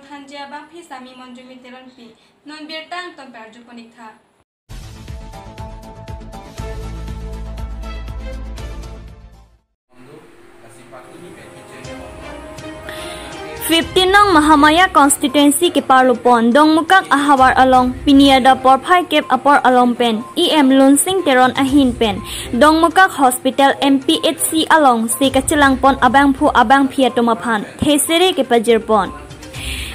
thanjia bang phi sami monjumi teron pi non bertang ton perju ponikha 15 nong Mahamaya constituency ke Parlupon dong mukak ahawar along piniada porphai kep apor along pen em lunsing teron ahin pen dong mukak hospital MPHC along se kachelang pon abang phu abang phiatomaphan thesere ke pajirpon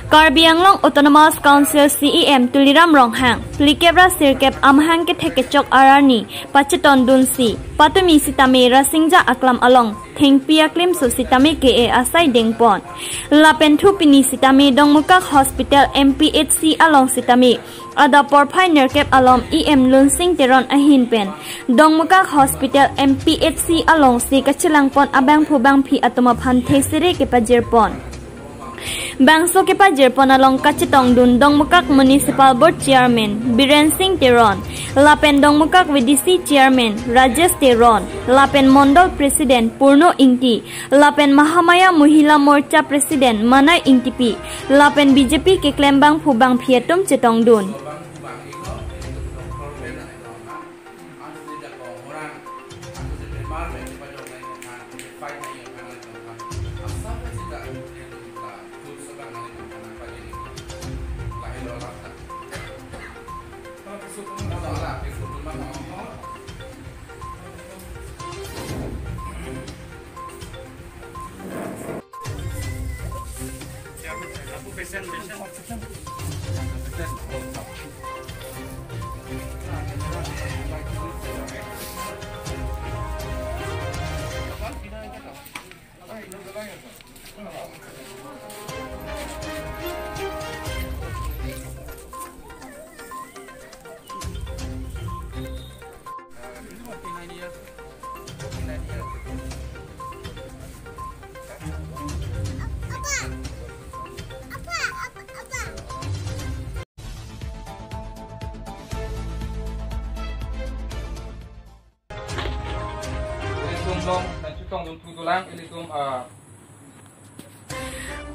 Karbi Anglong Autonomous Council CEM Tuliram Ronghang Plikebra Sirkep Amhang ke Thekechok Arani Pacheton Dunsi Patumi Sitame Rasingja Aklam Along Thengpia Klim Su Sitame KA Asai Dengpon Lapentu Pini Sitame Dongmukak Hospital MPHC Along Sitame Ada Porphai Nerkep Along EM Lunsing Teron Ahin Pen Dongmukak Hospital MPHC Along Si Kachilangpon Abang Phubang Phi Atomaphan Thesere ke Pajirpon Bangso ke Pajirpon along Kachitong Dun Dongmukak Municipal Board Chairman Biren Singh Teron Lapen Dongmukak VDC Chairman Rajesh Teron Lapen Mondol President Purno Ingti Lapen Mahamaya Mohila Morcha President Manai Ingtipi Lapen BJP ke Klembang Phubang Phiatum Chetong Dun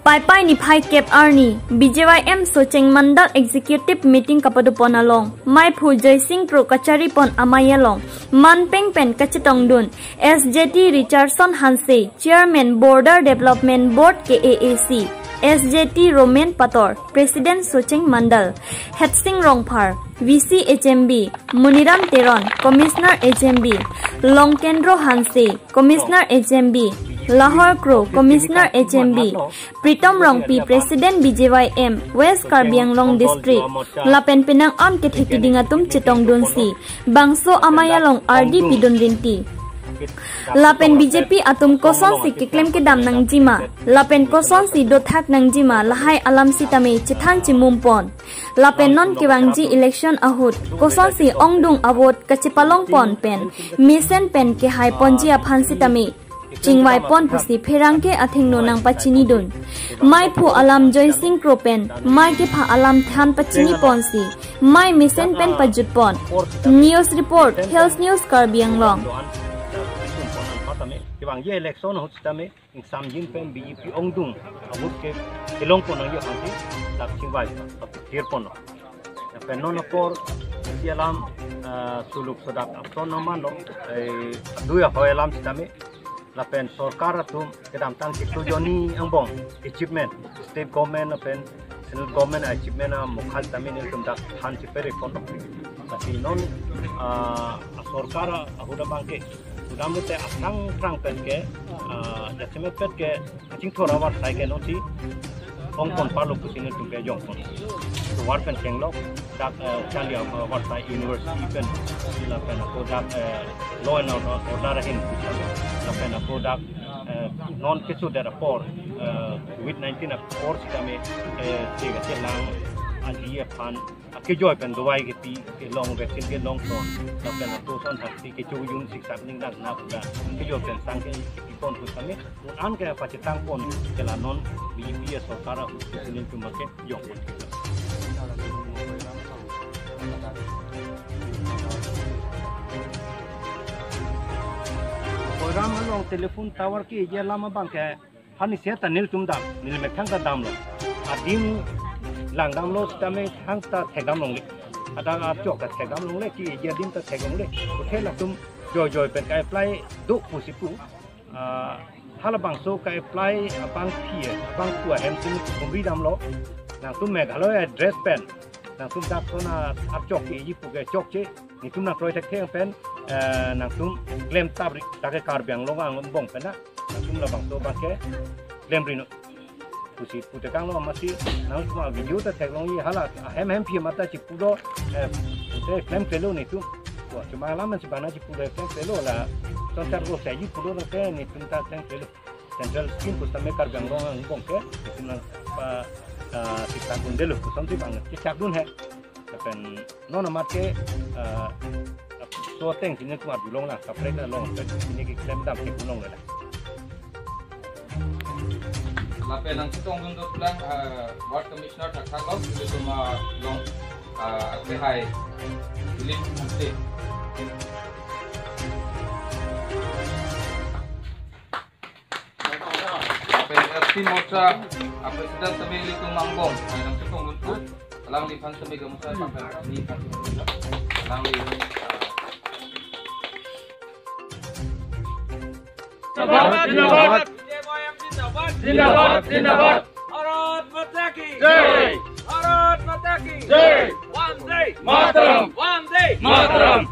Pai ni phai kep arni BJYM Socheng Mandal Executive Meeting kapadupon along Mai Phu Joy Singh Pro Kachari pon amayalong Man Peng Pen Kachitong Dun SJT Richardson Hanse Chairman Border Development Board KAAC SJT Roman Pator President Socheng Mandal Hetsing Rongphar VC HMB Muniram Teron Commissioner HMB Longkendro Hanse Commissioner HMB Lahore Crow Commissioner HMB Pritom Rongpi President BJYM West Karbi Anglong District Lapen Penang Am ke Thekidingatum Chitong Dunsi Bangso Amayalong RD Pidun Rinti Lapen BJP Atum Koson si kiklem ke dam nang jima Lapen Koson si dothak nang jima Lahai alam sitame Chithan Chimumpon Lapen non kiwangji election ahut Koson si Ongdung Awot Kachipalong Pon Pen Misen Pen ke hai ponji aphan sitame Chingwai pon pusi pherangke athingno nang pachini dun Mai phu alam Joy Singh Kropen Mai ke pha alam than pachini ponsi Mai misen pen pajut pon News report Health News Karbi Anglong Kibang ye election hot stame ing samjin pen BJP Ongdung abut ke elong pon yo anti tak chingwai tir pon pen non por alam suluk sodak apton namano duya hoelam stame Lapen sorkar atum kedam tang kitujoni angbong achievement state government apen central government achievement mukhal tamin iltum dak than chipere kono tapi non sorkar ahuda bangke udam te asang trang pen ke estimate pet ke aching thora war sai ke noti ongpon palu kusine tumpe jongpon to war pen kenglok dak chalia war sai university pen ila pen ko dak law and order hin lapen product non kisu der por COVID-19 por sikame tiga selang alia pan ke joy pen dawai ke ti ke long vaccine ke long ton lapen to son thakti ke chu yun sik sak ning dak na puda ke joy pen sang ke pon ku same an ke pachitang pon kela non BPS sarkara usinin tu make yong Ram along telephone tower ki ye lama bang ke hani se ta nil tum dam nil me thang ta dam lo adim langdam lo stame hang ta thegam long le adang chok ta thegam long le ki yadim ta thegam le uthe la tum joy pen ka apply du pusipu hala bangso ka apply abang pie abang tua hamsin kumri dam lo nang tum meghalaya dress pen nang tum ta kona chok ki yipu ke chok che ni tum na kroi thek theng pen nang tum claim tabri ta ke kar byang lo ang bong pen na nang tum la bangso ba ke claim rino pusi pute kang lo masi nang tum video ta thek long yi hala hem pie mata chi pudo pute claim pelo ni tum cuma lama sebenarnya di pulau yang pelo lah, contoh kalau saya di pulau yang ni tentang yang pelo, central skin pun sampai kargang orang ngomong ke, itu nang kita pun dulu, pusat sih banget, kita dun he, tapi nona marke suatu yang sini cuma dulung lah, kapre kita long, ini kita minta kita dulung lah. Lapen ang sitong untuk pulang, ward commissioner tak tahu, itu cuma long, hai, pilih nanti. Mosa presiden sabili tung mangbong nang sitong untuk alang di fan sabi gamusa di alang di Zindabad Zindabad Bharat Mata ki Jai Bharat Mata ki Jai Vande Mataram Vande Mataram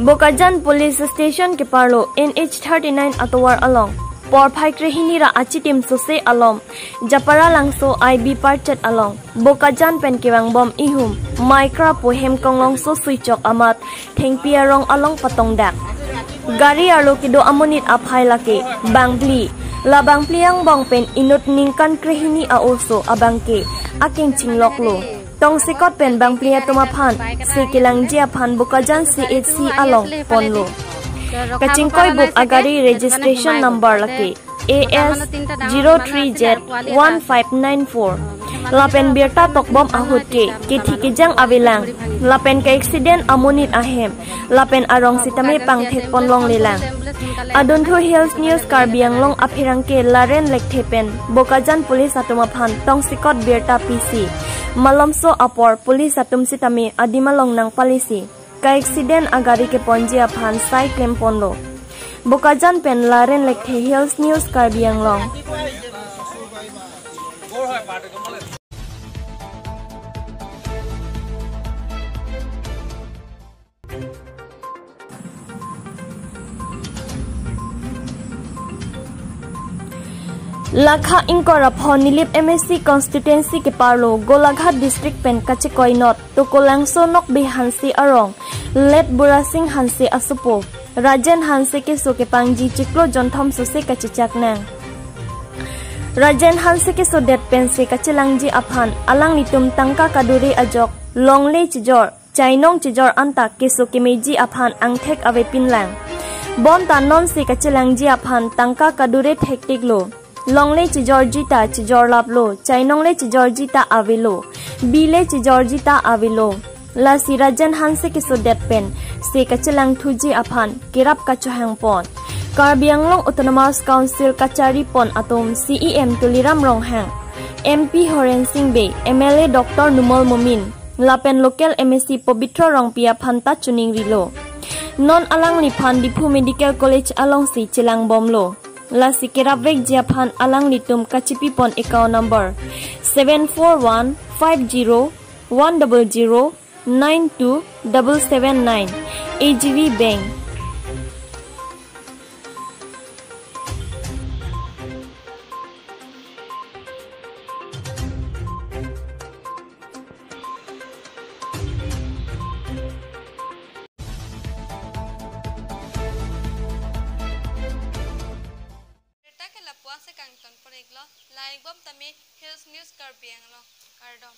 Bokajan Police Station ke parlo NH39 atowar along por phai hinira achitim sose alom japara langso IB parchat along Bokajan pen kewang bom ihum micra pohem konglong so suichok amat thengpia rong along patong dak gari alo kido amonit aphai lake bangli la bangpliang bong pen inut ningkan krehini a oso abangke aking chinglok lo tong sikot pen bang plia toma phan sikilang jia phan Bokajan CHC along ponlo kachingkoi buk agari registration number lake AS 03Z1594 lapen birta tokbom ahut ke thikijang avilang lapen ka accident amonit ahem lapen arong sitame pangthet ponlong lelang Adonto Hills News Karbiang long aphirang ke laren lekthepen Bokajan Police atoma phan tong sikot birta PC Malomso apor police atum sitami adimalong nang palisi ka accident agari ke ponjia phan sai claim ponlo Bokajan pen laren lekhe Hills News Karbiang long Lakha Inkora Nilip MSC constituency ke parlo Golaghat district pen kachikoi not to kolangso nok be hansi arong let burasing hansi asupo Rajan hansi ke so ke pangji chiklo jonthom sose kachichak nang Rajan hansi ke so det pen se kachilangji aphan alang nitum tangka kaduri ajok longle chijor chainong chijor anta ke so ke meji aphan angthek ave pinlang bom tanon se kachilangji aphan tangka kadure thektik lo Longle ci Georgita ci Jorlaplo, Chainongle ci Georgita avilo, Bile ci Georgita avilo. La si Rajan hanse ke so pen, se kachilang tuji aphan, kirap kachuhang pon. Karbiang long Autonomous Council kachari pon atom CEM tuliram rong hang. MP Horen Singh Bay, MLA Dr. Numol Mumin, Lapen local MSC Pobitro rong pia phanta chuning rilo. Non alang lipan Dipu Medical College along si chilang bomlo. La sikirabek Japan alang litum kachipi pon account number 7415010927779 AGV Bank. Like bom tami Hills News Karbiang lo kardom